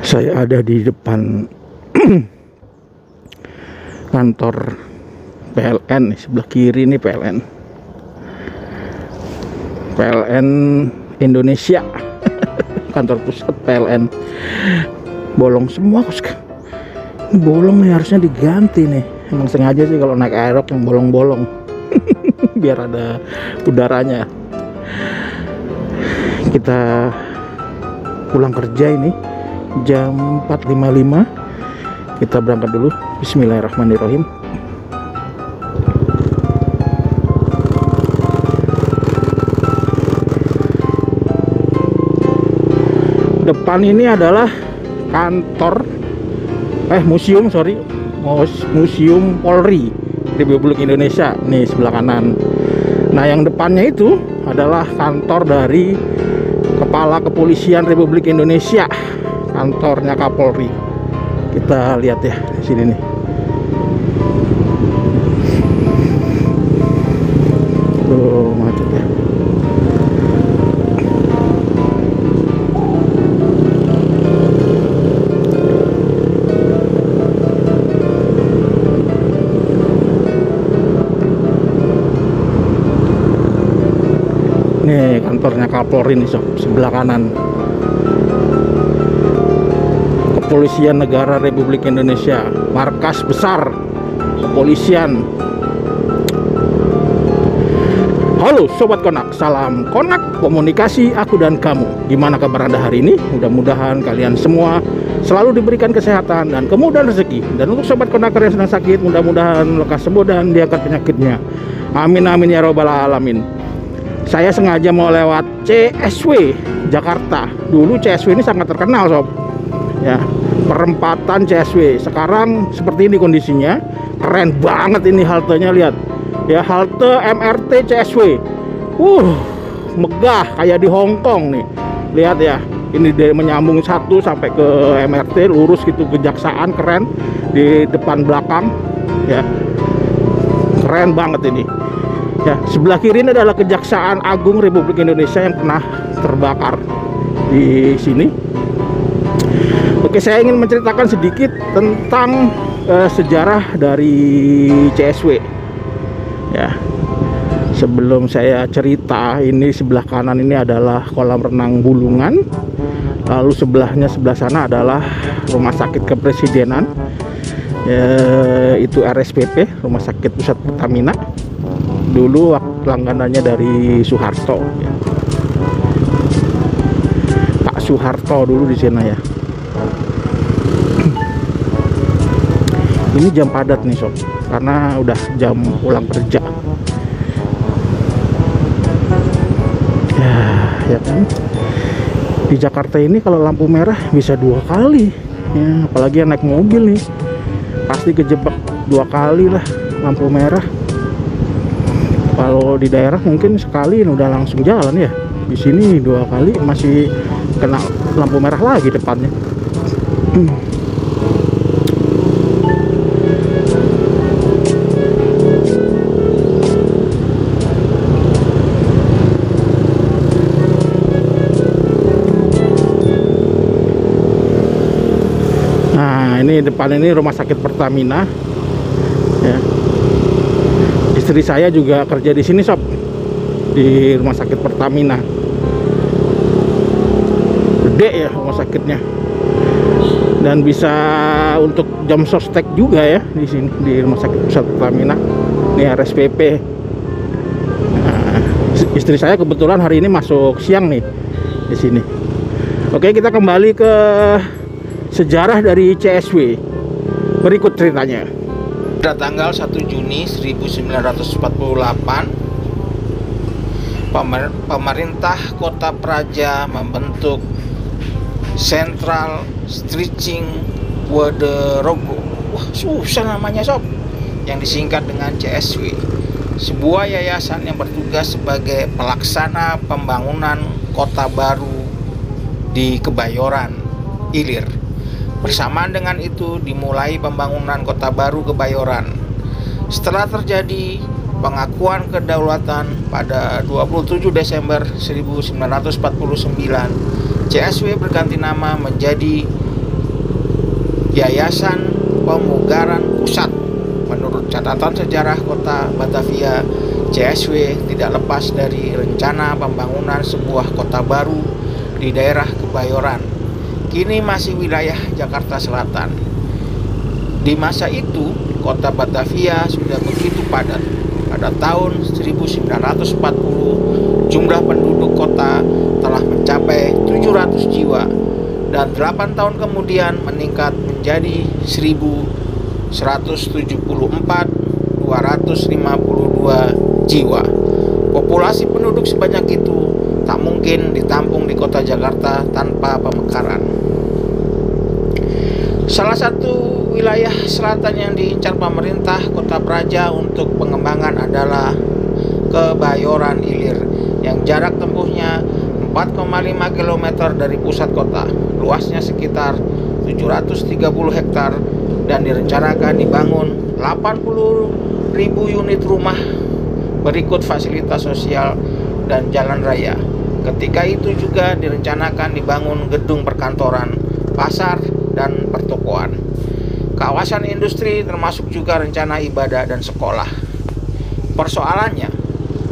Saya ada di depan kantor PLN nih, sebelah kiri nih PLN Indonesia. Kantor pusat PLN bolong semua, ini bolong nih, harusnya diganti nih. Emang sengaja sih kalau naik aerok yang bolong-bolong biar ada udaranya. Kita pulang kerja ini jam 4.55. Kita berangkat dulu. Bismillahirrahmanirrahim. Depan ini adalah kantor museum Polri Republik Indonesia nih, sebelah kanan. Nah, yang depannya itu adalah kantor dari Kepala Kepolisian Republik Indonesia, kantornya Kapolri. Kita lihat ya di sini nih. Tuh, macet ya. Nih kantornya Kapolri nih sob, sebelah kanan. Kepolisian Negara Republik Indonesia, markas besar kepolisian. Halo Sobat Konak, salam Konak komunikasi aku dan kamu. Gimana kabar Anda hari ini? Mudah-mudahan kalian semua selalu diberikan kesehatan dan kemudahan rezeki. Dan untuk Sobat Konaker yang sedang sakit, mudah-mudahan lekas sembuh dan diangkat penyakitnya. Amin amin ya robbal alamin. Saya sengaja mau lewat CSW Jakarta. Dulu CSW ini sangat terkenal sob ya, perempatan CSW. Sekarang seperti ini kondisinya, keren banget ini haltenya, lihat ya, halte MRT CSW. Megah kayak di Hong Kong nih, lihat ya, ini dia menyambung satu sampai ke MRT, lurus gitu, kejaksaan, keren di depan belakang ya, keren banget ini ya. Sebelah kiri ini adalah Kejaksaan Agung Republik Indonesia yang pernah terbakar di sini. Oke, saya ingin menceritakan sedikit tentang sejarah dari CSW ya. Sebelum saya cerita, ini sebelah kanan ini adalah kolam renang Bulungan, lalu sebelah sana adalah Rumah Sakit Kepresidenan, itu RSPP, Rumah Sakit Pusat Pertamina. Dulu langganannya dari Soeharto ya. Pak Soeharto dulu di sana ya. Ini jam padat nih sob, karena udah jam pulang kerja ya kan. Di Jakarta ini kalau lampu merah bisa 2 kali ya, apalagi yang naik mobil nih pasti kejebak 2 kali lah lampu merah. Kalau di daerah mungkin sekali udah langsung jalan ya. Di sini 2 kali masih kena lampu merah lagi depannya. Nah, ini depan ini Rumah Sakit Pertamina ya. Istri saya juga kerja di sini sob, di Rumah Sakit Pertamina. Gede ya rumah sakitnya, dan bisa untuk jam sostek juga ya di sini, di Rumah Sakit Pusat Pertamina. Ini RSPP. Nah, istri saya kebetulan hari ini masuk siang nih di sini. Oke, kita kembali ke sejarah dari CSW. Berikut ceritanya. Pada tanggal 1 Juni 1948, pemerintah Kota Praja membentuk Central Stretching Waderogo. Wah, susah namanya sob, yang disingkat dengan CSW. Sebuah yayasan yang bertugas sebagai pelaksana pembangunan kota baru di Kebayoran, Ilir. Bersamaan dengan itu dimulai pembangunan kota baru Kebayoran. Setelah terjadi pengakuan kedaulatan pada 27 Desember 1949, CSW berganti nama menjadi Yayasan Pemugaran Pusat. Menurut catatan sejarah kota Batavia, CSW tidak lepas dari rencana pembangunan sebuah kota baru di daerah Kebayoran, kini masih wilayah Jakarta Selatan. Di masa itu, kota Batavia sudah begitu padat. Pada tahun 1940, jumlah penduduk kota telah mencapai 700 jiwa dan 8 tahun kemudian meningkat menjadi 1.174.252 jiwa. Populasi penduduk sebanyak itu tak mungkin ditampung di kota Jakarta tanpa pemekaran. Salah satu wilayah selatan yang diincar pemerintah Kota Praja untuk pengembangan adalah Kebayoran Ilir yang jarak tempuhnya 4,5 km dari pusat kota. Luasnya sekitar 730 hektar dan direncanakan dibangun 80.000 unit rumah berikut fasilitas sosial dan jalan raya. Ketika itu juga direncanakan dibangun gedung perkantoran, pasar, dan pertokoan. Kawasan industri termasuk juga rencana ibadah dan sekolah. Persoalannya,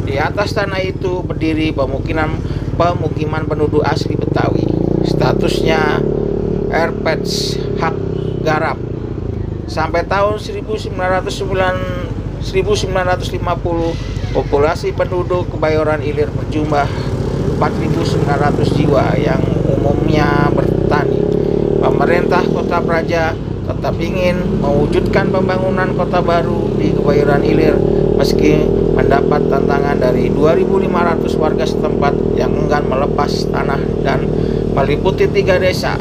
di atas tanah itu berdiri pemukiman penduduk asli Betawi. Statusnya RPEDS hak garap. Sampai tahun 1950, populasi penduduk Kebayoran Ilir berjumlah 4.900 jiwa yang umumnya bertani. Pemerintah Kota Praja tetap ingin mewujudkan pembangunan kota baru di Kebayoran Ilir meski mendapat tantangan dari 2.500 warga setempat yang enggan melepas tanah dan meliputi 3 desa.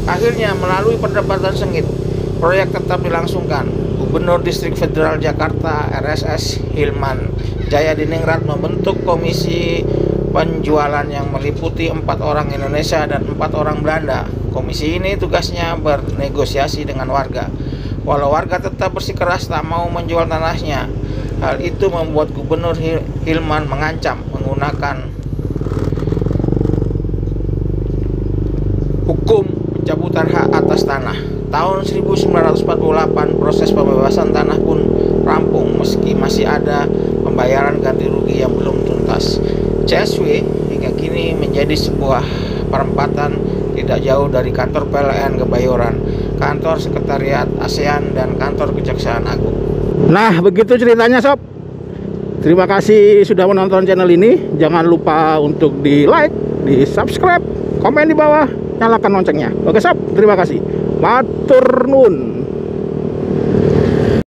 Akhirnya melalui perdebatan sengit, proyek tetap dilangsungkan. Gubernur Distrik Federal Jakarta RSS Hilman Jayadiningrat membentuk komisi penjualan yang meliputi 4 orang Indonesia dan 4 orang Belanda. Komisi ini tugasnya bernegosiasi dengan warga. Walau warga tetap bersikeras tak mau menjual tanahnya, hal itu membuat Gubernur Hilman mengancam menggunakan hukum pencabutan hak atas tanah. Tahun 1948 proses pembebasan tanah pun rampung meski masih ada pembayaran ganti rugi yang belum tuntas. CSW hingga kini menjadi sebuah perempatan tidak jauh dari kantor PLN Kebayoran, kantor sekretariat ASEAN, dan kantor Kejaksaan Agung. Nah, begitu ceritanya sob. Terima kasih sudah menonton channel ini. Jangan lupa untuk di like, di subscribe, komen di bawah, nyalakan loncengnya. Oke sob, terima kasih. Matur nuwun.